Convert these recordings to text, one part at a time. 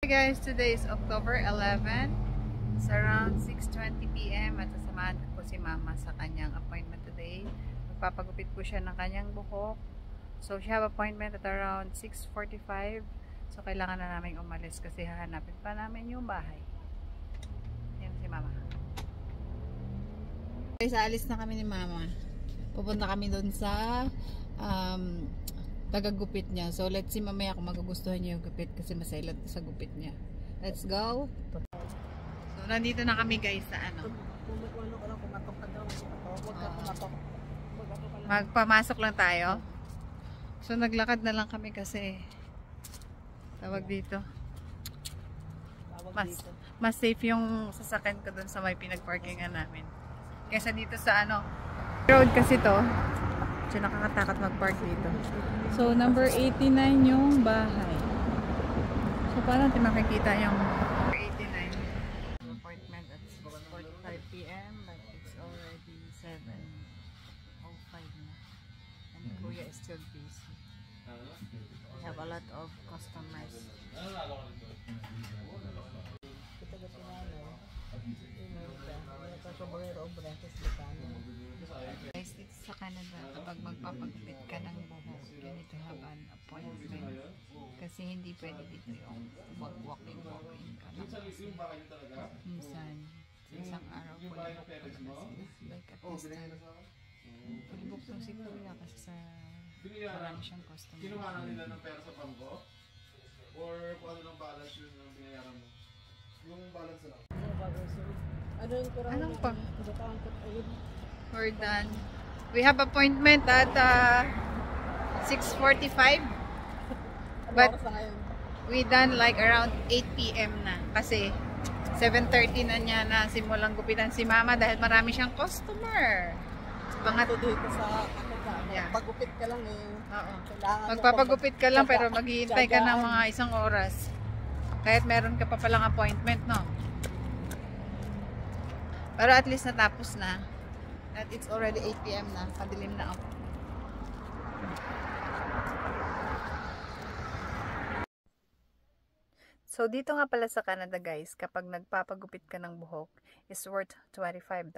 Hey guys, today is October 11. It's around 6:20 p.m. at sasamahan ko si Mama sa kanyang appointment today. Magpapagupit po siya ng kanyang buhok. So she have appointment at around 6:45. So kailangan na namin umalis kasi hahanapin pa namin yung bahay. Yan si Mama. Guys, alis na kami ni Mama. Pupunta kami doon sa tagagupit niya. So let's see mamaya kung magugustuhan niya yung gupit kasi masailat sa gupit niya. Let's go. So nandito na kami guys sa ano. Magpamasok lang tayo. So naglakad na lang kami kasi tawag dito. Mas safe yung sasakyan ko dun sa may pinagparkingan namin. Kaysa dito sa ano. Road kasi to. So nakakatakot mag-park dito. So number 89 yung bahay. So paano natin makikita yung number 89? Appointment at 6:45 p.m. but it's already 7:05 na. And Kuya is still busy. We have a lot of customers. Guys, dito sa Canada, kapag magpapagupit ka ng buhok, you need to have an appointment. Kasi hindi pwede dito yung mag-walking ka lang. Minsan, sa isang araw, pulibok ka na sila. Like at this time, pulibok lang si Kuya kasi sa marami siyang customer. Kinuha na nila ng pera sa bangko? Or kung ano ng balance yun ang binayaran mo? Yung balance lang. Anong pang? We're done. We have appointment at 6:45. But we done like around 8 p.m. na. Kasi 7:30 na niya na simulang gupitan si Mama dahil marami siyang customer. Dito sa Yeah. pagupit ka lang eh. Oo. Kailangan Magpapagupit ka lang pero maghihintay ka ng mga isang oras. Kahit meron ka pa palang appointment, no? Pero at least natapos na. At it's already 8 p.m. na. Padilim na ako. So dito nga pala sa Canada guys, kapag nagpapagupit ka ng buhok, is worth $25.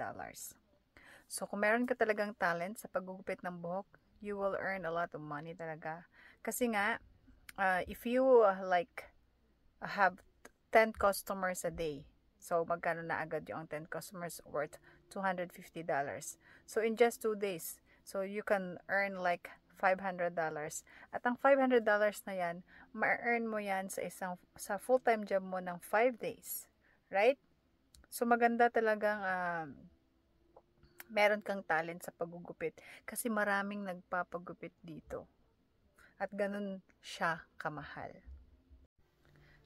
So kung meron ka talagang talent sa paggugupit ng buhok, you will earn a lot of money talaga. Kasi nga, if you like have 10 customers a day, so magkano na agad yung 10 customers worth $250. So in just 2 days, so you can earn like $500. At ang $500 na yan, ma-earn mo yan sa full-time job mo ng 5 days. Right? So maganda talagang meron kang talent sa paggugupit kasi maraming nagpapagupit dito. At ganun siya kamahal.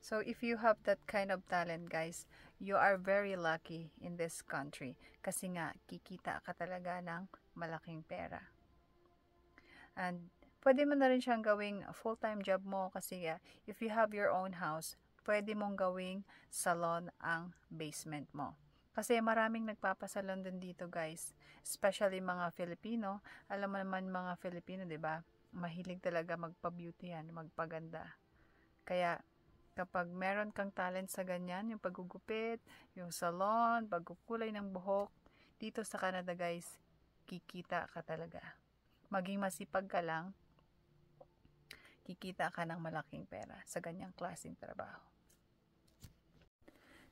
So if you have that kind of talent guys, you are very lucky in this country. Kasi nga, kikita ka talaga ng malaking pera. And pwede mo na rin siyang gawing full-time job mo kasi if you have your own house, pwede mong gawing salon ang basement mo. Kasi maraming nagpapasalon din dito guys. Especially mga Filipino. Alam mo naman mga Filipino, 'di ba? Mahilig talaga magpa-beauty yan, magpaganda. Kaya kapag meron kang talent sa ganyan, yung paggugupit, yung salon, pagkukulay ng buhok, dito sa Canada guys, kikita ka talaga. Maging masipag ka lang, kikita ka ng malaking pera sa ganyang klaseng trabaho.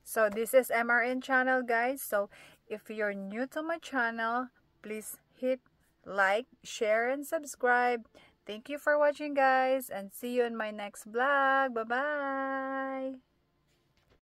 So this is MRN channel guys. So if you're new to my channel, please hit like, share, and subscribe. Thank you for watching guys and see you in my next vlog. Bye-bye!